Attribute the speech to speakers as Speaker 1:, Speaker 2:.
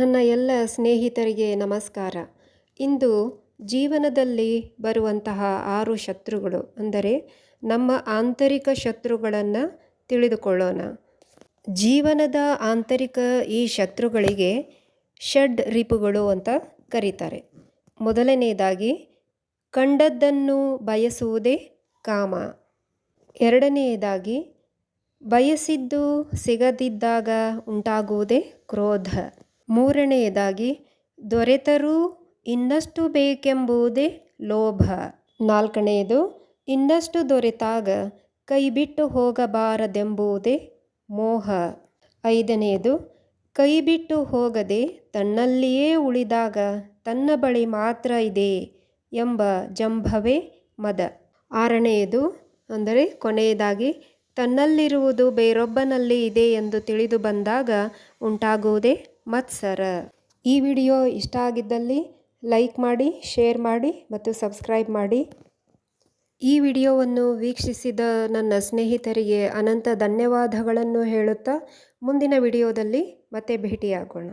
Speaker 1: ನನ್ನ ಎಲ್ಲ ಸ್ನೇಹಿತರಿಗೆ ನಮಸ್ಕಾರ. ಇಂದು ಜೀವನದಲ್ಲಿ ಬರುವಂತಹ 6 ಶತ್ರುಗಳು ಅಂದರೆ ನಮ್ಮ ಆಂತರಿಕ ಶತ್ರುಗಳನ್ನು ತಿಳಿದುಕೊಳ್ಳೋಣ. ಜೀವನದ ಆಂತರಿಕ ಈ ಶತ್ರುಗಳಿಗೆ ಷಡ್ ರಿಪುಗಳು ಅಂತ ಕರೀತಾರೆ. ಮೊದಲನೆಯದಾಗಿ ಕಂಡದ್ದನ್ನು ಬಯಸುವುದೇ ಕಾಮ. ಎರಡನೆಯದಾಗಿ ಬಯಸಿದ್ದು ಸಿಗದಿದ್ದಾಗ ಉಂಟಾಗುವುದೇ ಕ್ರೋಧ. ಮೂರನೆಯದಾಗಿ ದೊರೆತರೂ ಇನ್ನಷ್ಟು ಬೇಕೆಂಬುದೇ ಲೋಭ. ನಾಲ್ಕನೆಯದು ಇನ್ನಷ್ಟು ದೊರೆತಾಗ ಕೈಬಿಟ್ಟು ಹೋಗಬಾರದೆಂಬುದೇ ಮೋಹ. ಐದನೆಯದು ಕೈಬಿಟ್ಟು ಹೋಗದೆ ತನ್ನಲ್ಲಿಯೇ ಉಳಿದಾಗ ತನ್ನ ಬಳಿ ಮಾತ್ರ ಇದೆ ಎಂಬ ಜಂಭವೇ ಮದ. ಆರನೆಯದು ಅಂದರೆ ಕೊನೆಯದಾಗಿ ತನ್ನಲ್ಲಿರುವುದು ಬೇರೊಬ್ಬನಲ್ಲಿ ಇದೆ ಎಂದು ತಿಳಿದು ಬಂದಾಗ ಉಂಟಾಗುವುದೇ ಮತ್ಸರ. ಈ ವಿಡಿಯೋ ಇಷ್ಟ ಆಗಿದ್ದಲ್ಲಿ ಲೈಕ್ ಮಾಡಿ, ಶೇರ್ ಮಾಡಿ ಮತ್ತು ಸಬ್ಸ್ಕ್ರೈಬ್ ಮಾಡಿ. ಈ ವಿಡಿಯೋವನ್ನು ವೀಕ್ಷಿಸಿದ ನನ್ನ ಸ್ನೇಹಿತರಿಗೆ ಅನಂತ ಧನ್ಯವಾದಗಳನ್ನು ಹೇಳುತ್ತಾ ಮುಂದಿನ ವಿಡಿಯೋದಲ್ಲಿ ಮತ್ತೆ ಭೇಟಿಯಾಗೋಣ.